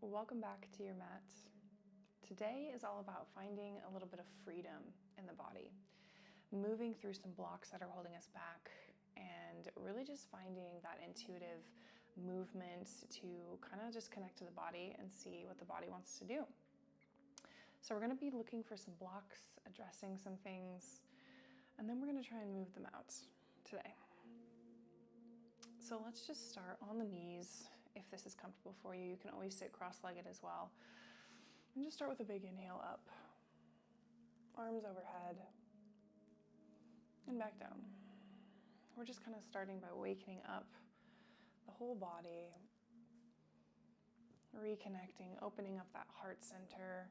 Welcome back to your mat. Today is all about finding a little bit of freedom in the body, moving through some blocks that are holding us back, and really just finding that intuitive movement to kind of just connect to the body and see what the body wants to do. So we're going to be looking for some blocks, addressing some things, and then we're going to try and move them out today. So let's just start on the knees. If this is comfortable for you, you can always sit cross-legged as well. And just start with a big inhale up. Arms overhead. And back down. We're just kind of starting by waking up the whole body. Reconnecting, opening up that heart center.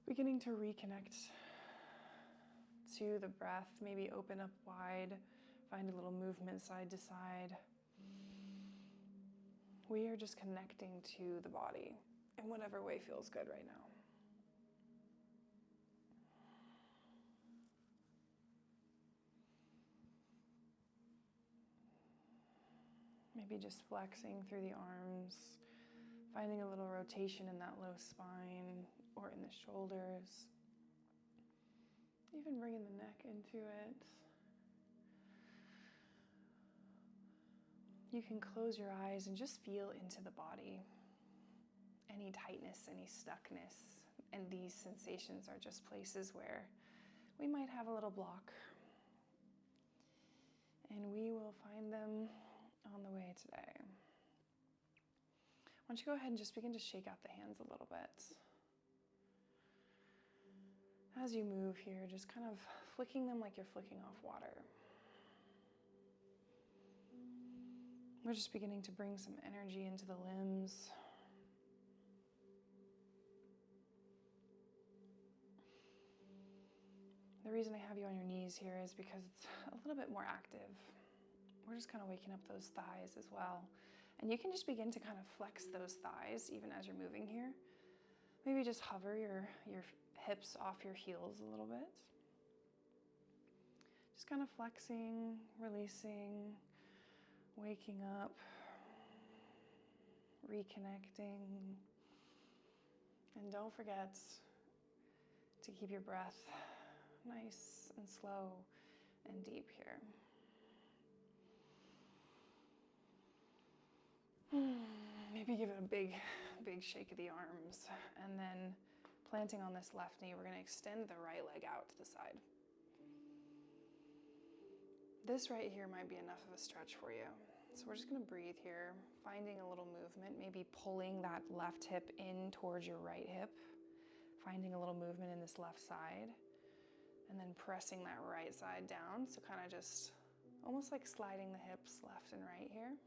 Beginning to reconnect to the breath. Maybe open up wide. Find a little movement side to side. We are just connecting to the body in whatever way feels good right now. Maybe just flexing through the arms, finding a little rotation in that low spine or in the shoulders. Even bringing the neck into it. You can close your eyes and just feel into the body. Any tightness, any stuckness, and these sensations are just places where we might have a little block. And we will find them on the way today. Why don't you go ahead and just begin to shake out the hands a little bit. As you move here, just kind of flicking them like you're flicking off water. We're just beginning to bring some energy into the limbs. The reason I have you on your knees here is because it's a little bit more active. We're just kind of waking up those thighs as well. And you can just begin to kind of flex those thighs even as you're moving here. Maybe just hover your hips off your heels a little bit. Just kind of flexing, releasing, waking up, reconnecting, and don't forget to keep your breath nice and slow and deep here. Maybe give it a big shake of the arms, and then planting on this left knee, we're going to extend the right leg out to the side. This right here might be enough of a stretch for you. So we're just gonna breathe here, finding a little movement, maybe pulling that left hip in towards your right hip, finding a little movement in this left side, and then pressing that right side down. So kind of just almost like sliding the hips left and right here.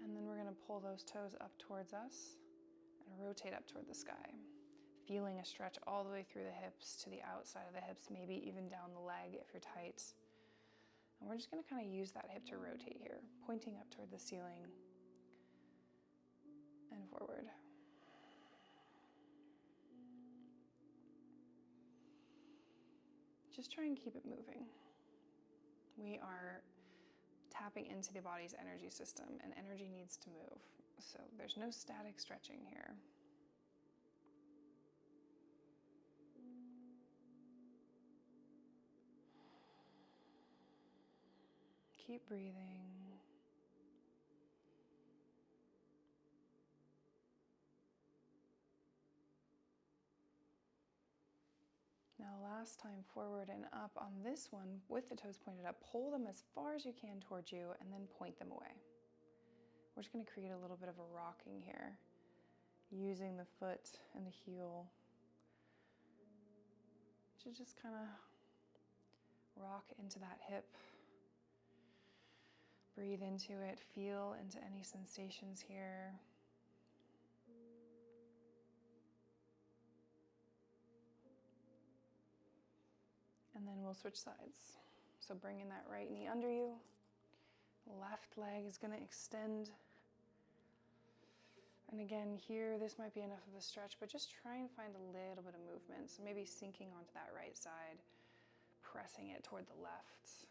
And then we're going to pull those toes up towards us and rotate up toward the sky. Feeling a stretch all the way through the hips to the outside of the hips, maybe even down the leg if you're tight. And we're just going to kind of use that hip to rotate here, pointing up toward the ceiling and forward. Just try and keep it moving. We are tapping into the body's energy system, and energy needs to move. So there's no static stretching here. Keep breathing. Now last time, forward and up on this one with the toes pointed up, pull them as far as you can towards you and then point them away. We're just going to create a little bit of a rocking here, using the foot and the heel to just kind of rock into that hip. Breathe into it, feel into any sensations here. And then we'll switch sides. So bringing that right knee under you. Left leg is going to extend And again, here, this might be enough of a stretch, but just try and find a little bit of movement. So maybe sinking onto that right side, pressing it toward the left.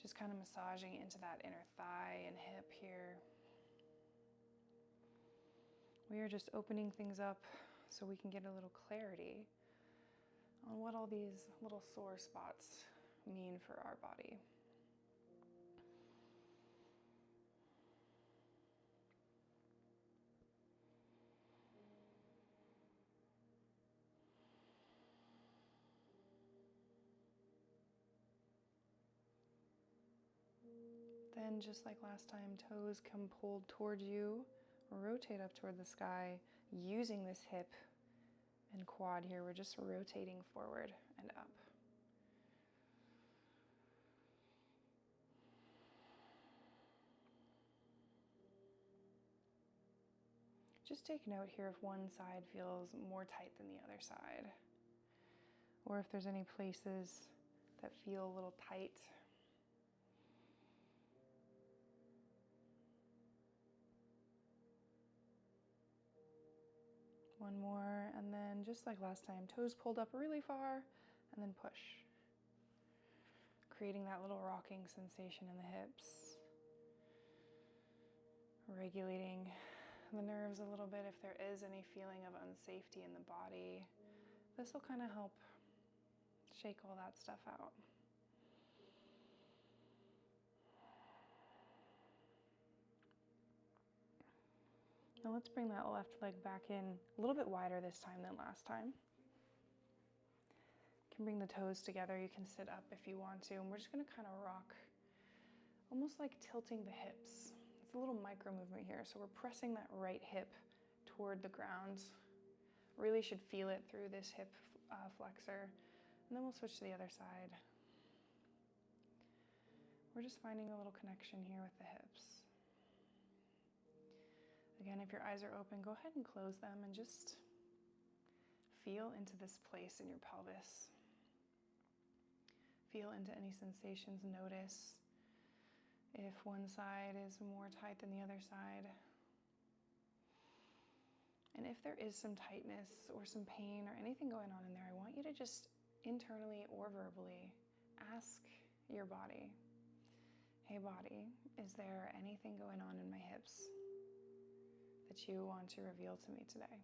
Just kind of massaging into that inner thigh and hip here. We are just opening things up so we can get a little clarity on what all these little sore spots mean for our body. Then, just like last time, toes come pulled toward you, rotate up toward the sky, using this hip and quad here. We're just rotating forward and up. Just take note here if one side feels more tight than the other side, or if there's any places that feel a little tight. One more, and then just like last time, toes pulled up really far, and then push. Creating that little rocking sensation in the hips. Regulating the nerves a little bit if there is any feeling of unsafety in the body. This will kind of help shake all that stuff out. Now let's bring that left leg back in a little bit wider this time than last time. You can bring the toes together. You can sit up if you want to. And we're just going to kind of rock, almost like tilting the hips. It's a little micro movement here. So we're pressing that right hip toward the ground. Really should feel it through this hip flexor. And then we'll switch to the other side. We're just finding a little connection here with the hips. Again, if your eyes are open, go ahead and close them and just feel into this place in your pelvis. Feel into any sensations. Notice if one side is more tight than the other side. And if there is some tightness or some pain or anything going on in there, I want you to just internally or verbally ask your body, hey body, is there anything going on in my hips that you want to reveal to me today?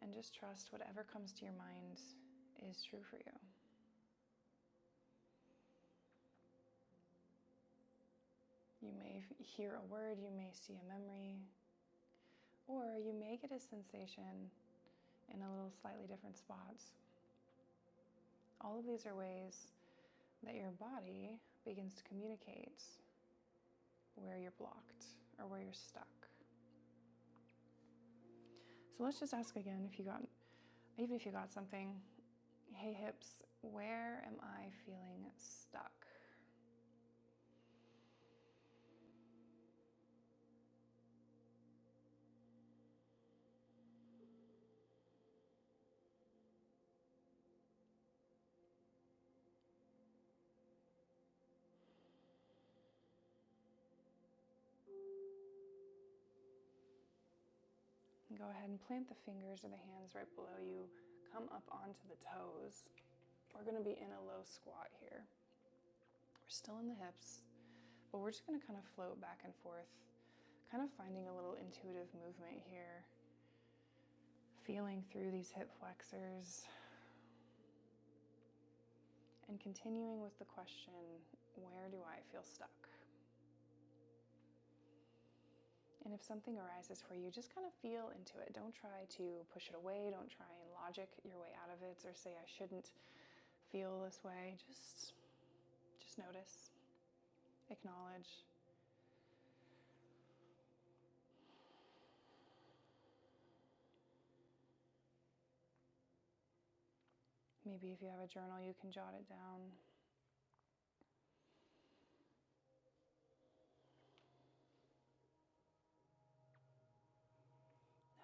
And just trust whatever comes to your mind is true for you. You may hear a word, you may see a memory, or you may get a sensation in a little slightly different spots. All of these are ways that your body begins to communicate where you're blocked or where you're stuck. So let's just ask again, even if you got something, hey hips, where am I feeling stuck? Go ahead and plant the fingers or the hands right below you. Come up onto the toes. We're going to be in a low squat here. We're still in the hips, but we're just going to kind of float back and forth, kind of finding a little intuitive movement here. Feeling through these hip flexors. And continuing with the question, where do I feel stuck? And if something arises for you, just kind of feel into it. Don't try to push it away. Don't try and logic your way out of it or say, I shouldn't feel this way. Just notice, acknowledge. Maybe if you have a journal, you can jot it down.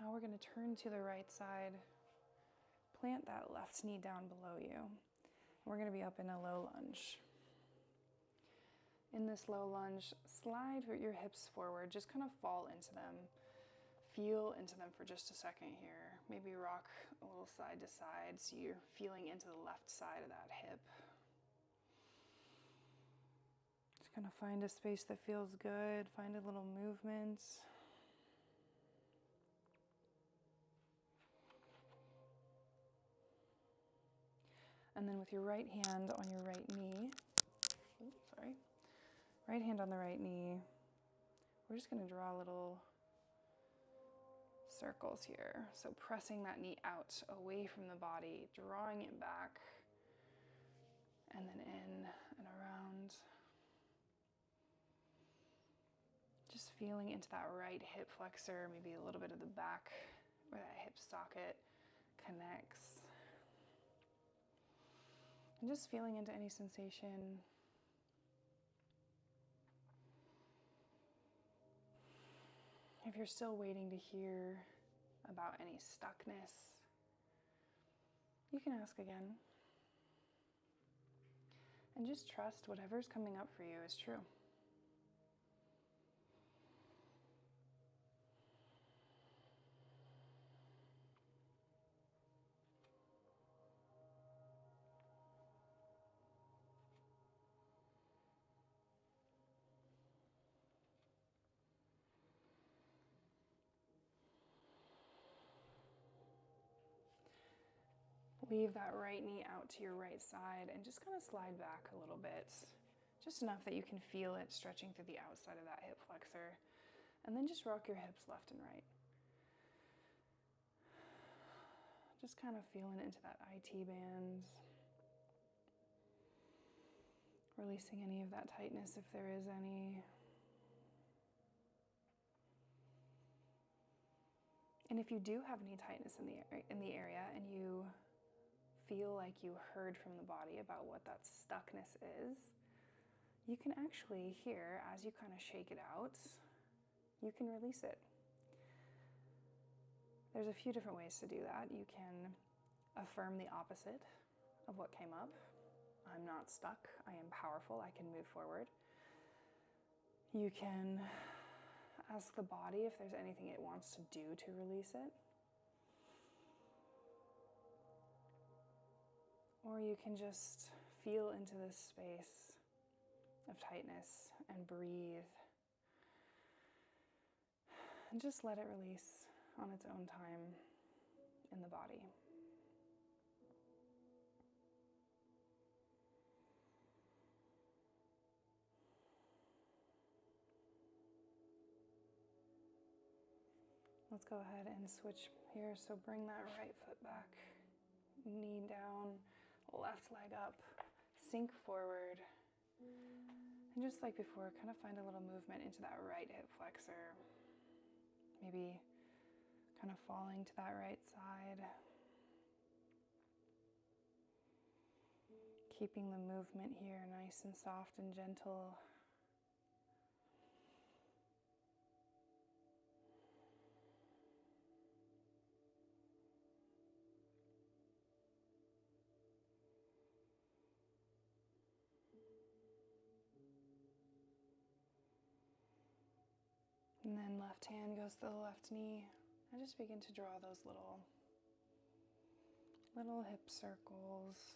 Now we're going to turn to the right side, plant that left knee down below you. We're going to be up in a low lunge. In this low lunge, slide your hips forward, just kind of fall into them. Feel into them for just a second here. Maybe rock a little side to side so you're feeling into the left side of that hip. Just kind of find a space that feels good, find a little movement. And then with your right hand on your right knee, right hand on the right knee, we're just going to draw little circles here. So pressing that knee out, away from the body, drawing it back, and then in and around. Just feeling into that right hip flexor, maybe a little bit of the back where that hip socket connects. And just feeling into any sensation. If you're still waiting to hear about any stuckness, you can ask again. And just trust whatever's coming up for you is true. Leave that right knee out to your right side and just kind of slide back a little bit. Just enough that you can feel it stretching through the outside of that hip flexor. And then just rock your hips left and right. Just kind of feeling into that IT band. Releasing any of that tightness if there is any. And if you do have any tightness in the area and you feel like you heard from the body about what that stuckness is, you can actually here, as you kind of shake it out, you can release it. There's a few different ways to do that. You can affirm the opposite of what came up. I'm not stuck. I am powerful. I can move forward. You can ask the body if there's anything it wants to do to release it. Or you can just feel into this space of tightness and breathe. And just let it release on its own time in the body. Let's go ahead and switch here. So bring that right foot back, knee down, left leg up, sink forward. And just like before, kind of find a little movement into that right hip flexor. Maybe kind of falling to that right side. Keeping the movement here nice and soft and gentle. And then left hand goes to the left knee. And just begin to draw those little hip circles.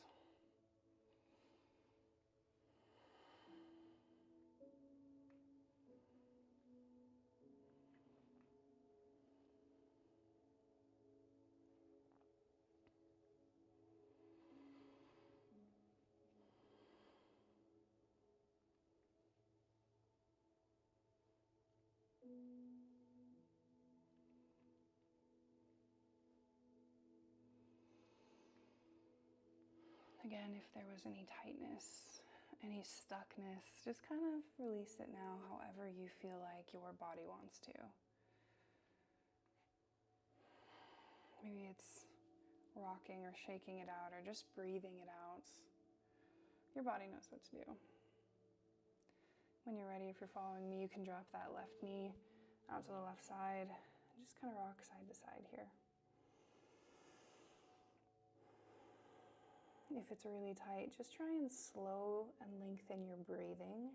Again, if there was any tightness, any stuckness, just kind of release it now however you feel like your body wants to. Maybe it's rocking or shaking it out or just breathing it out. Your body knows what to do. When you're ready, if you're following me, you can drop that left knee out to the left side and just kind of rock side to side here. If it's really tight, just try and slow and lengthen your breathing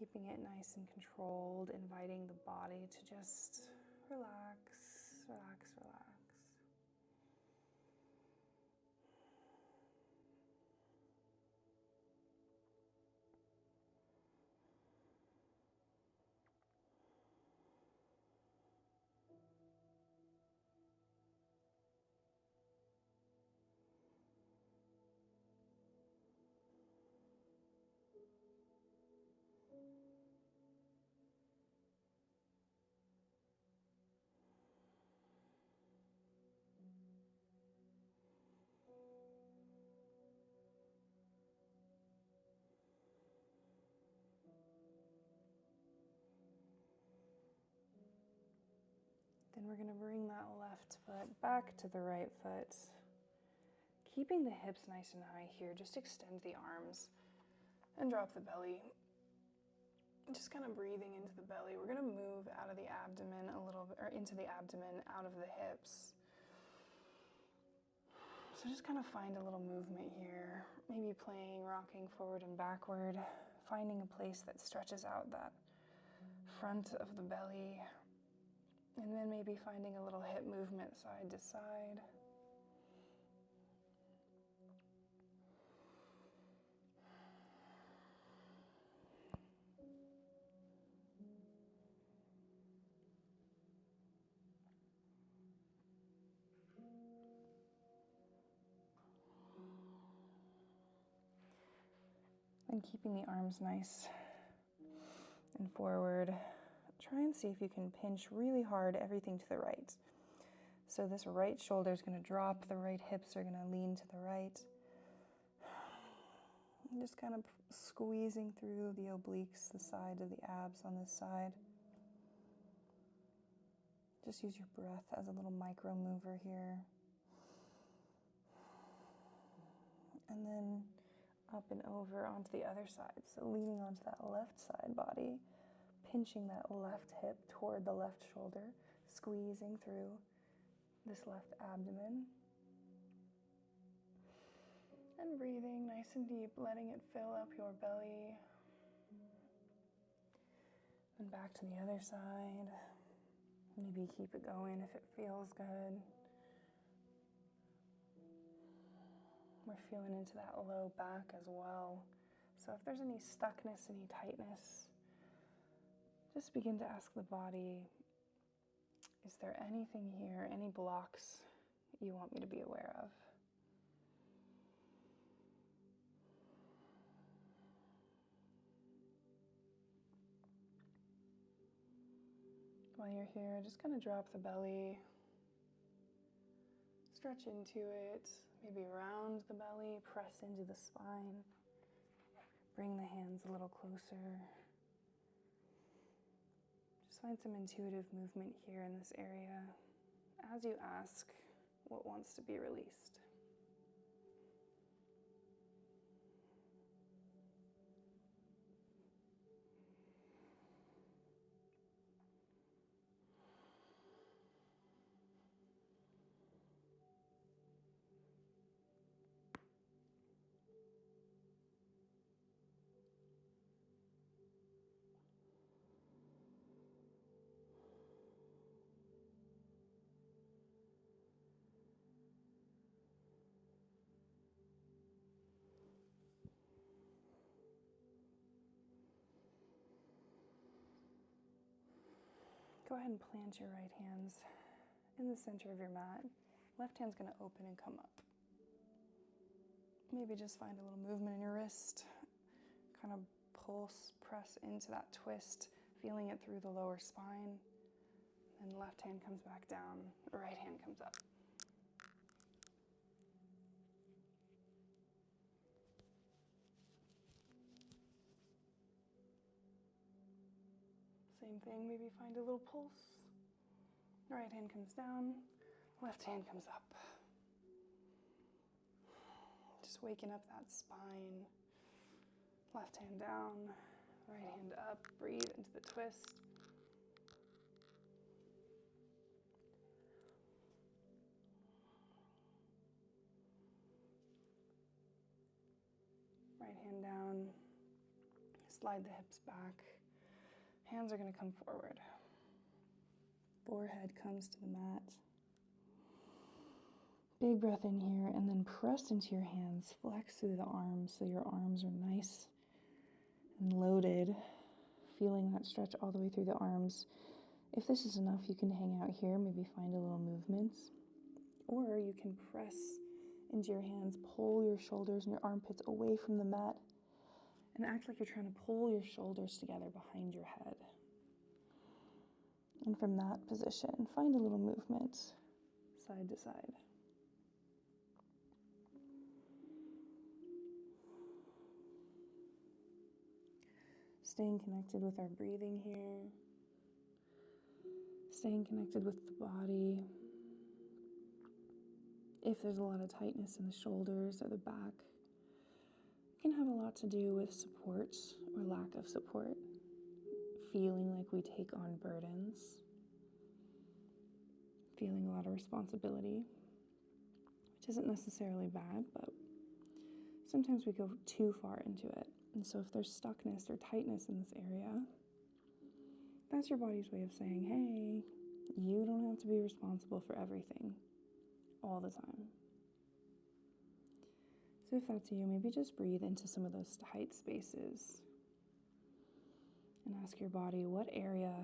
Keeping it nice and controlled, inviting the body to just relax, relax, relax. Then we're going to bring that left foot back to the right foot. Keeping the hips nice and high here, just extend the arms and drop the belly. Just kind of breathing into the belly. We're going to move out of the abdomen a little bit, or into the abdomen, out of the hips. So just kind of find a little movement here. Maybe playing, rocking forward and backward, finding a place that stretches out that front of the belly. And then maybe finding a little hip movement side to side. And keeping the arms nice and forward. Try and see if you can pinch really hard everything to the right. So this right shoulder is going to drop, the right hips are going to lean to the right. And just kind of squeezing through the obliques, the side of the abs on this side. Just use your breath as a little micro mover here. And then up and over onto the other side. So leaning onto that left side body. Pinching that left hip toward the left shoulder, squeezing through this left abdomen. And breathing nice and deep, letting it fill up your belly. And back to the other side. Maybe keep it going if it feels good. We're feeling into that low back as well. So if there's any stuckness, any tightness, just begin to ask the body, is there anything here, any blocks you want me to be aware of? While you're here, just kind of drop the belly, stretch into it, maybe round the belly, press into the spine, bring the hands a little closer. Find some intuitive movement here in this area as you ask what wants to be released. Go ahead and plant your right hands in the center of your mat. Left hand's going to open and come up. Maybe just find a little movement in your wrist. Kind of pulse, press into that twist, feeling it through the lower spine. Then left hand comes back down, right hand comes up. Same thing, maybe find a little pulse. Right hand comes down, left hand comes up. Just waking up that spine. Left hand down, right hand up. Breathe into the twist. Right hand down. Slide the hips back. Hands are going to come forward. Forehead comes to the mat. Big breath in here, and then press into your hands. Flex through the arms so your arms are nice and loaded. Feeling that stretch all the way through the arms. If this is enough, you can hang out here, maybe find a little movement. Or you can press into your hands, pull your shoulders and your armpits away from the mat, and act like you're trying to pull your shoulders together behind your head. And from that position, find a little movement, side to side. Staying connected with our breathing here. Staying connected with the body. If there's a lot of tightness in the shoulders or the back, it can have a lot to do with support or lack of support. Feeling like we take on burdens. Feeling a lot of responsibility, which isn't necessarily bad, but sometimes we go too far into it. And so if there's stuckness or tightness in this area, that's your body's way of saying, hey, you don't have to be responsible for everything all the time. So if that's you, maybe just breathe into some of those tight spaces and ask your body, what area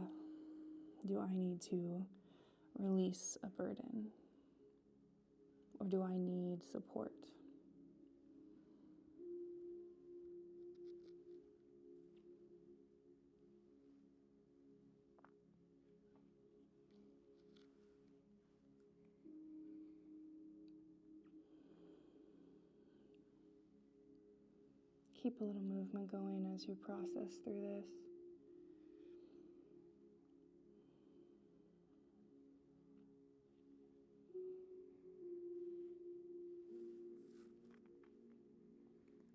do I need to release a burden? Or do I need support? Keep a little movement going as you process through this.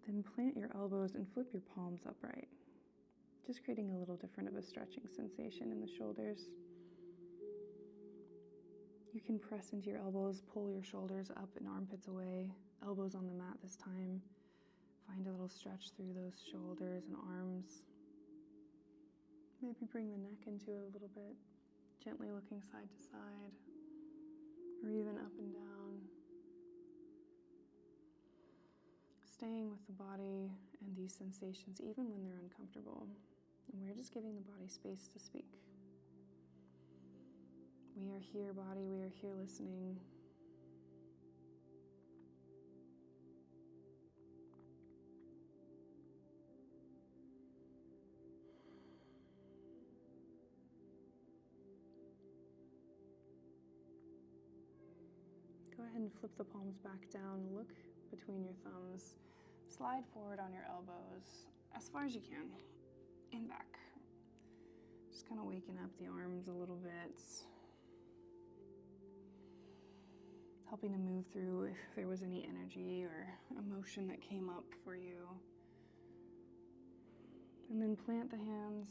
Then plant your elbows and flip your palms upright, just creating a little different of a stretching sensation in the shoulders. You can press into your elbows, pull your shoulders up and armpits away, elbows on the mat this time. Find a little stretch through those shoulders and arms. Maybe bring the neck into it a little bit, gently looking side to side, or even up and down. Staying with the body and these sensations even when they're uncomfortable. And we're just giving the body space to speak. We are here, body, we are here listening. Go ahead and flip the palms back down, look between your thumbs, slide forward on your elbows as far as you can, and back. Just kind of waking up the arms a little bit, helping to move through if there was any energy or emotion that came up for you. And then plant the hands,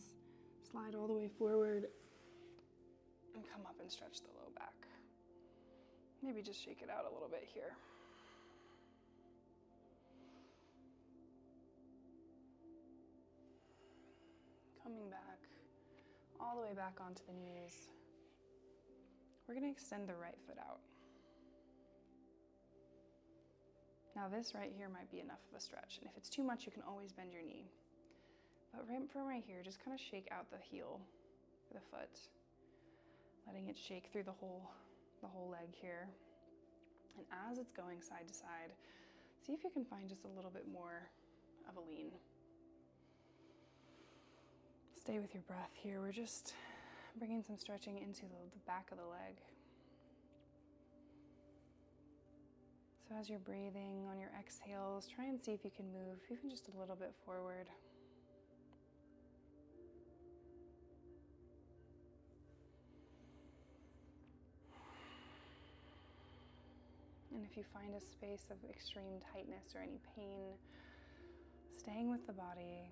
slide all the way forward, and come up and stretch the low back. Maybe just shake it out a little bit here. Coming back, all the way back onto the knees. We're going to extend the right foot out. Now this right here might be enough of a stretch, and if it's too much, you can always bend your knee. But from right here, just kind of shake out the heel of the foot, letting it shake through the whole leg here. And as it's going side to side, see if you can find just a little bit more of a lean. Stay with your breath here. We're just bringing some stretching into the back of the leg. So as you're breathing on your exhales, try and see if you can move even just a little bit forward. And if you find a space of extreme tightness or any pain, staying with the body,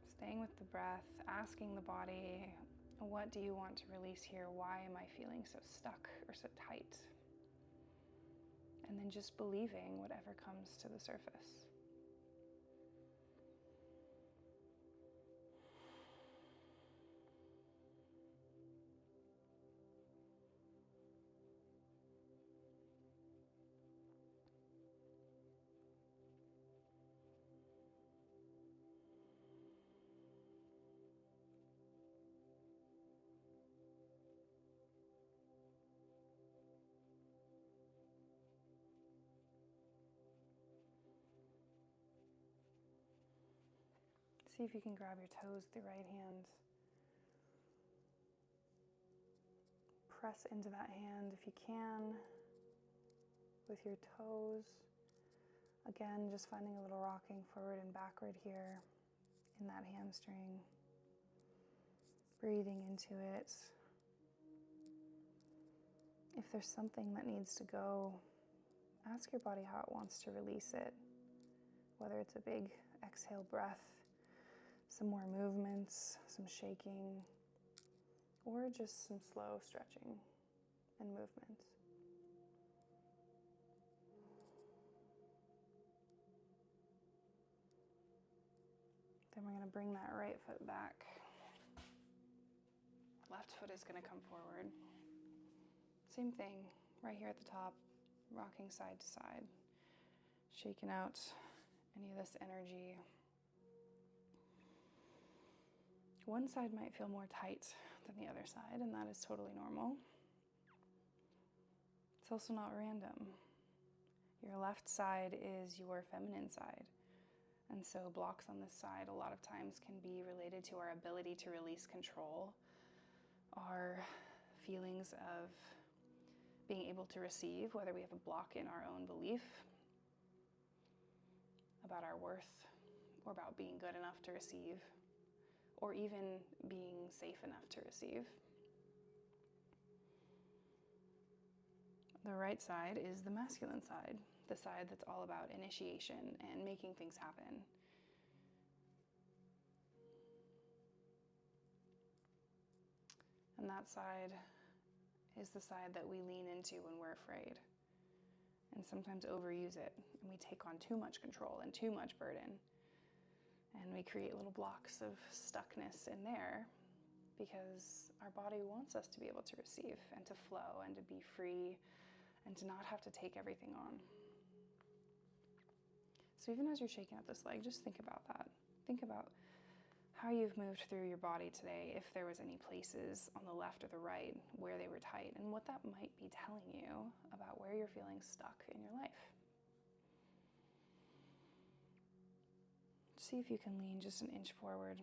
staying with the breath, asking the body, what do you want to release here? Why am I feeling so stuck or so tight? And then just believing whatever comes to the surface. See if you can grab your toes with your right hand. Press into that hand if you can with your toes. Again, just finding a little rocking forward and backward here in that hamstring. Breathing into it. If there's something that needs to go, ask your body how it wants to release it. Whether it's a big exhale breath, some more movements, some shaking, or just some slow stretching and movement. Then we're going to bring that right foot back. Left foot is going to come forward. Same thing, right here at the top, rocking side to side, shaking out any of this energy. One side might feel more tight than the other side, and that is totally normal. It's also not random. Your left side is your feminine side. And so blocks on this side a lot of times can be related to our ability to release control, our feelings of being able to receive, whether we have a block in our own belief about our worth or about being good enough to receive, or even being safe enough to receive. The right side is the masculine side, the side that's all about initiation and making things happen. And that side is the side that we lean into when we're afraid, and sometimes overuse it, and we take on too much control and too much burden, and we create little blocks of stuckness in there because our body wants us to be able to receive and to flow and to be free and to not have to take everything on. So even as you're shaking out this leg, just think about that. Think about how you've moved through your body today, if there was any places on the left or the right where they were tight, and what that might be telling you about where you're feeling stuck in your life. See if you can lean just an inch forward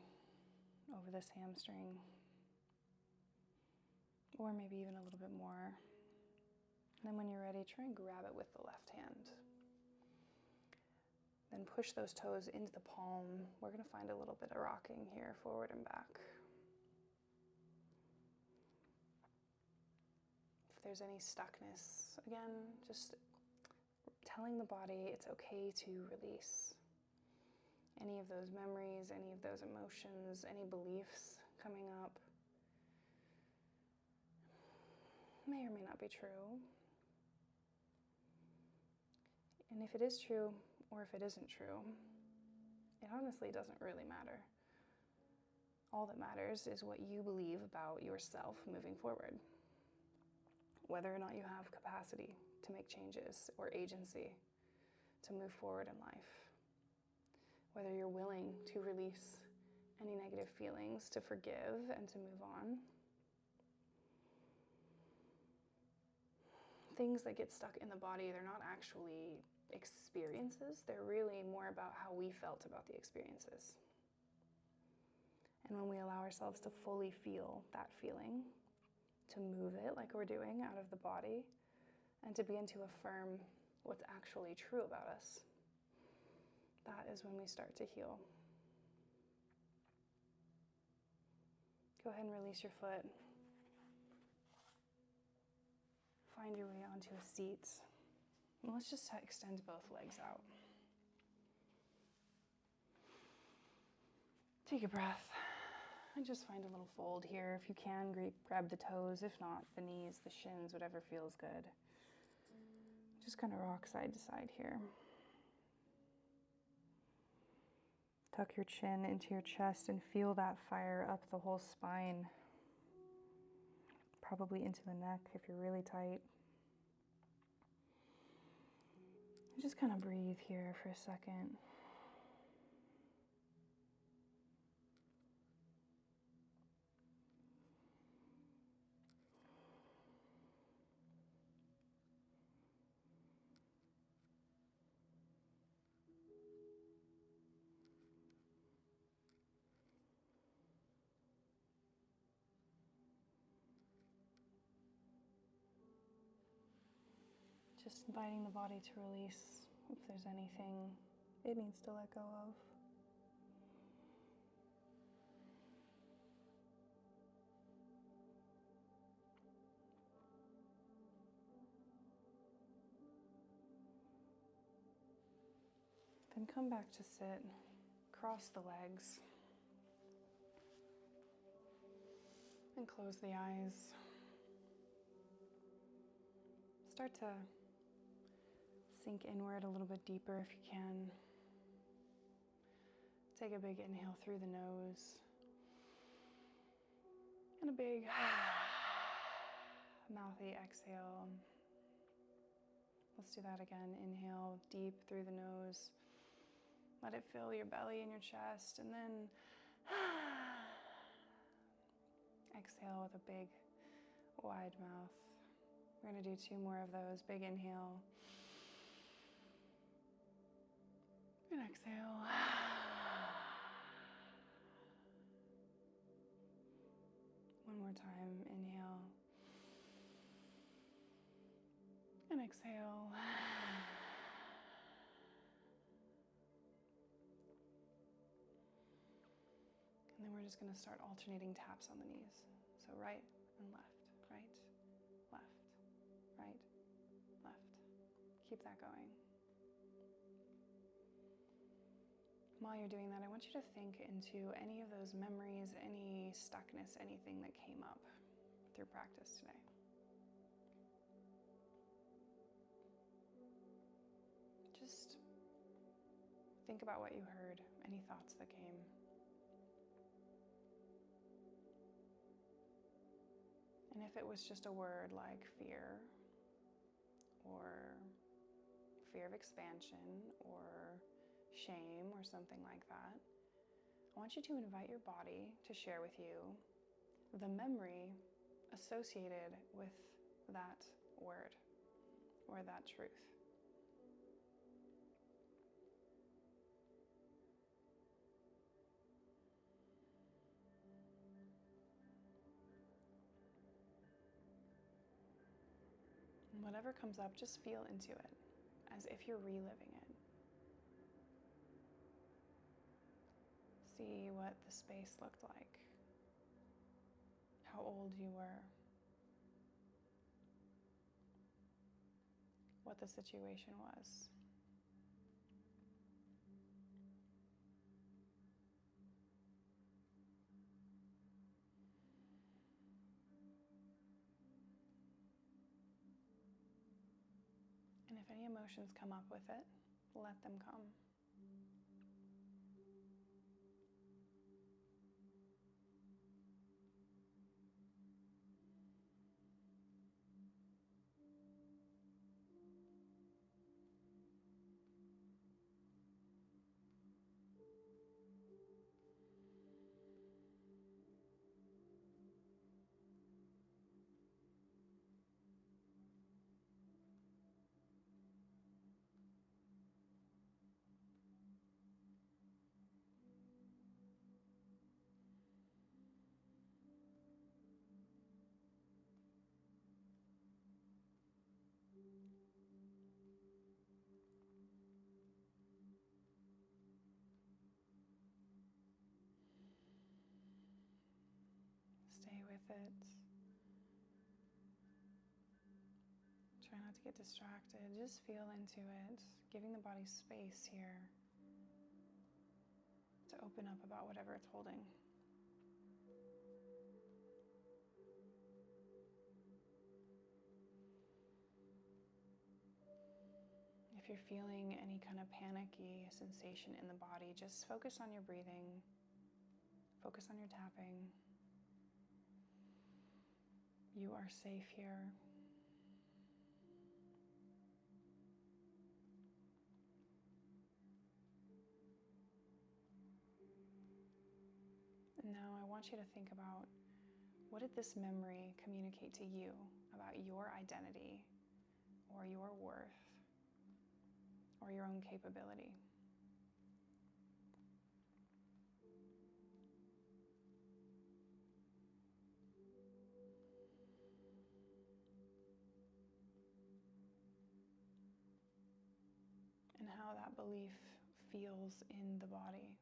over this hamstring, or maybe even a little bit more. And then when you're ready, try and grab it with the left hand. Then push those toes into the palm. We're going to find a little bit of rocking here, forward and back. If there's any stuckness, again, just telling the body it's okay to release any of those memories, any of those emotions, any beliefs coming up. May or may not be true. And if it is true, or if it isn't true, it honestly doesn't really matter. All that matters is what you believe about yourself moving forward. Whether or not you have capacity to make changes or agency to move forward in life. Whether you're willing to release any negative feelings, to forgive and to move on. Things that get stuck in the body, they're not actually experiences, they're really more about how we felt about the experiences. And when we allow ourselves to fully feel that feeling, to move it like we're doing out of the body, and to begin to affirm what's actually true about us, that is when we start to heal. Go ahead and release your foot. Find your way onto a seat. And let's just extend both legs out. Take a breath and just find a little fold here. If you can, grab the toes. If not, the knees, the shins, whatever feels good. Just kind of rock side to side here. Tuck your chin into your chest and feel that fire up the whole spine. Probably into the neck if you're really tight. Just kind of breathe here for a second. Inviting the body to release if there's anything it needs to let go of. Then come back to sit, cross the legs, and close the eyes. Start to sink inward a little bit deeper if you can. Take a big inhale through the nose, and a big mouthy exhale. Let's do that again. Inhale deep through the nose. Let it fill your belly and your chest, and then exhale with a big, wide mouth. We're going to do 2 more of those. Big inhale. And exhale. One more time. Inhale. And exhale. And then we're just going to start alternating taps on the knees. So right and left, right, left, right, left. Keep that going. While you're doing that, I want you to think into any of those memories, any stuckness, anything that came up through practice today. Just think about what you heard, any thoughts that came. And if it was just a word like fear, or fear of expansion, or shame, or something like that, I want you to invite your body to share with you the memory associated with that word or that truth. Whatever comes up, just feel into it as if you're reliving it. See what the space looked like, how old you were, what the situation was. And if any emotions come up with it, let them come. Stay with it. Try not to get distracted. Just feel into it, giving the body space here to open up about whatever it's holding. If you're feeling any kind of panicky sensation in the body, just focus on your breathing, focus on your tapping. You are safe here. And now I want you to think about, what did this memory communicate to you about your identity or your worth or your own capability? belief feels in the body.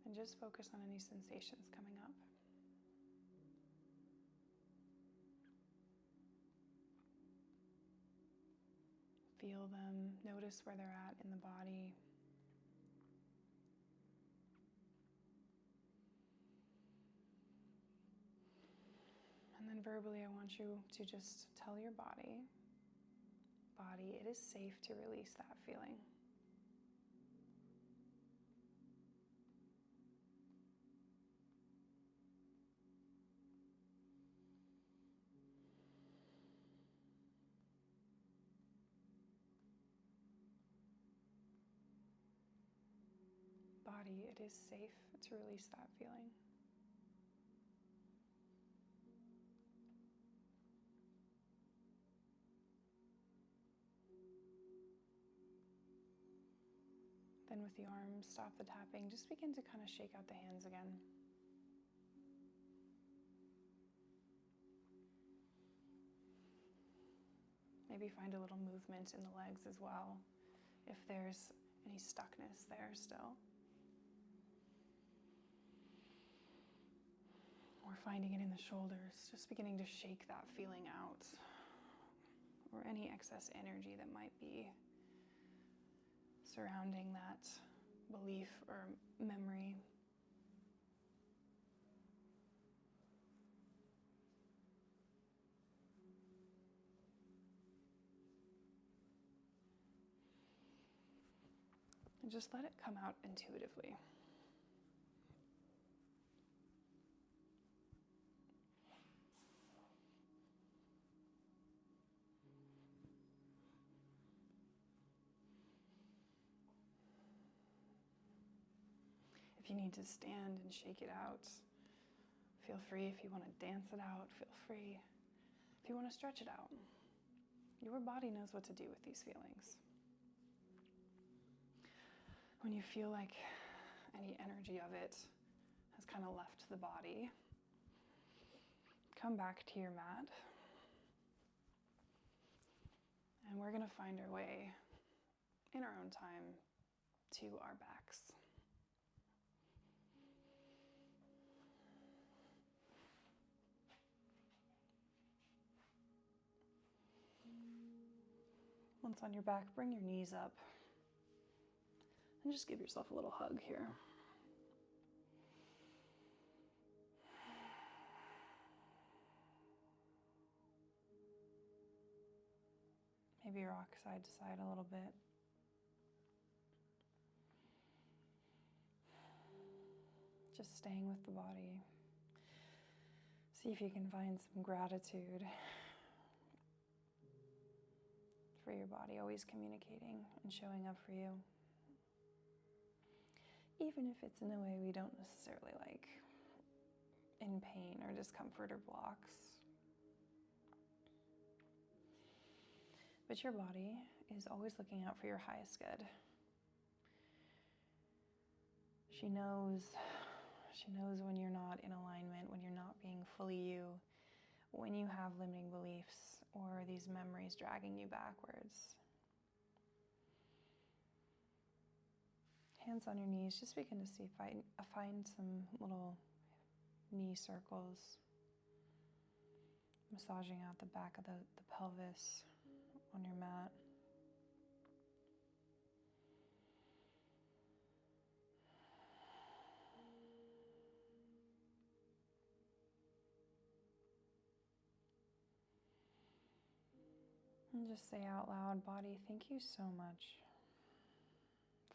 And just focus on any sensations coming up. Feel them, notice where they're at in the body. And then verbally, I want you to just tell your body, it is safe to release that feeling. Body, it is safe to release that feeling. Then with the arms, stop the tapping. Just begin to kind of shake out the hands again. Maybe find a little movement in the legs as well, if there's any stuckness there still. Or finding it in the shoulders, just beginning to shake that feeling out. Or any excess energy that might be surrounding that belief or memory. And just let it come out intuitively. If you need to stand and shake it out, feel free. If you want to dance it out, feel free. If you want to stretch it out, your body knows what to do with these feelings. When you feel like any energy of it has kind of left the body, come back to your mat. And we're going to find our way in our own time to our backs. Once on your back, bring your knees up and just give yourself a little hug here. Maybe rock side to side a little bit. Just staying with the body. See if you can find some gratitude for your body, always communicating and showing up for you. Even if it's in a way we don't necessarily like, in pain or discomfort or blocks. But your body is always looking out for your highest good. She knows when you're not in alignment, when you're not being fully you, when you have limiting beliefs or these memories dragging you backwards. Hands on your knees, just begin to see if I find some little knee circles, massaging out the back of the pelvis on your mat. And just say out loud, body, thank you so much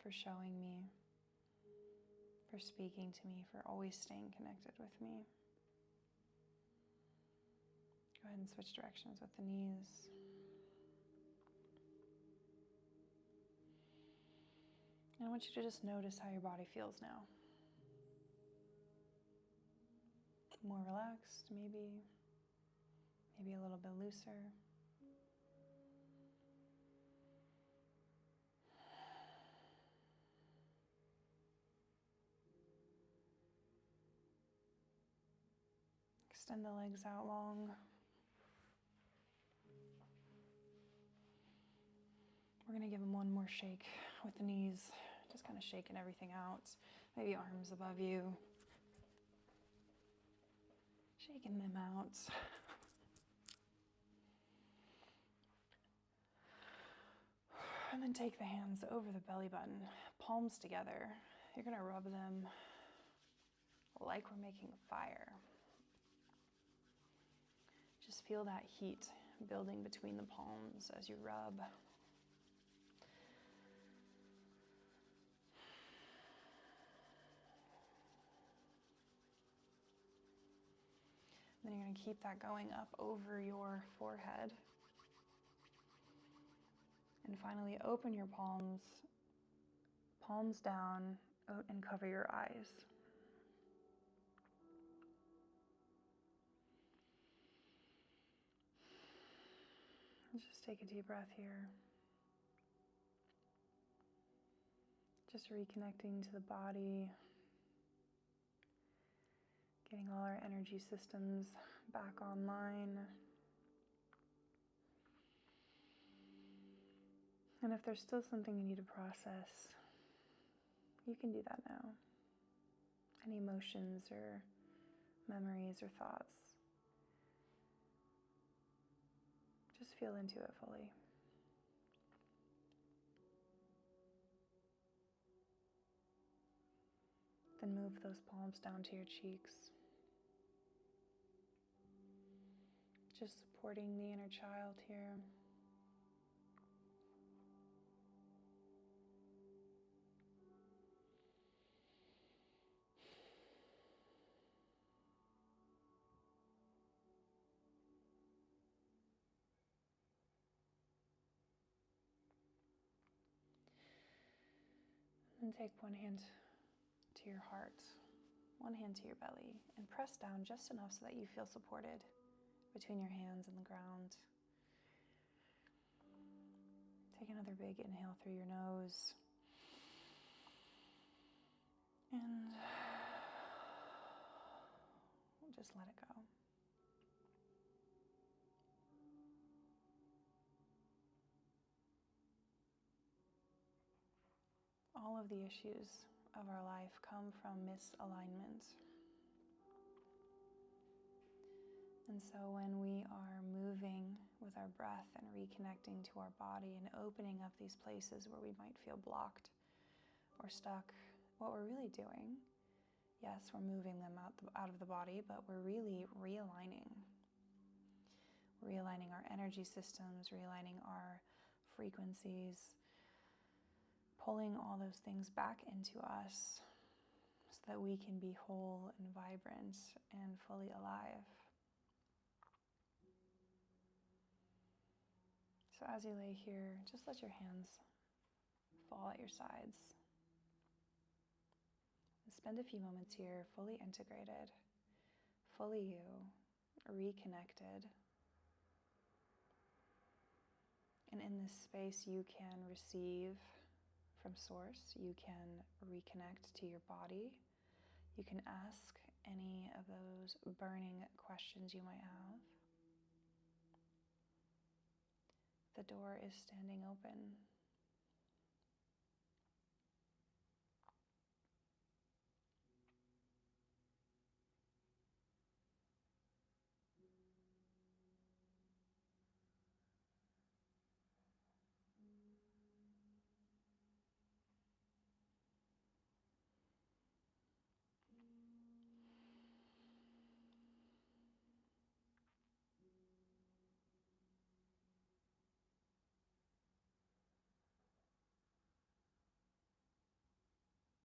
for showing me, for speaking to me, for always staying connected with me. Go ahead and switch directions with the knees. And I want you to just notice how your body feels now. More relaxed, maybe a little bit looser. Extend the legs out long. We're going to give them one more shake with the knees, just kind of shaking everything out. Maybe arms above you. Shaking them out. And then take the hands over the belly button, palms together. You're going to rub them like we're making a fire. Just feel that heat building between the palms as you rub. Then you're going to keep that going up over your forehead. And finally, open your palms, palms down, and cover your eyes. Just take a deep breath here. Just reconnecting to the body, getting all our energy systems back online. And if there's still something you need to process, you can do that now. Any emotions or memories or thoughts. Just feel into it fully. Then move those palms down to your cheeks. Just supporting the inner child here. And take one hand to your heart, one hand to your belly, and press down just enough so that you feel supported between your hands and the ground. Take another big inhale through your nose. And just let it go. All of the issues of our life come from misalignment. And so when we are moving with our breath and reconnecting to our body and opening up these places where we might feel blocked or stuck, what we're really doing, yes, we're moving them out of the body, but we're really realigning. Realigning our energy systems, realigning our frequencies, pulling all those things back into us so that we can be whole and vibrant and fully alive. So as you lay here, just let your hands fall at your sides. And spend a few moments here fully integrated, fully you, reconnected. And in this space, you can receive from Source. You can reconnect to your body. You can ask any of those burning questions you might have. The door is standing open.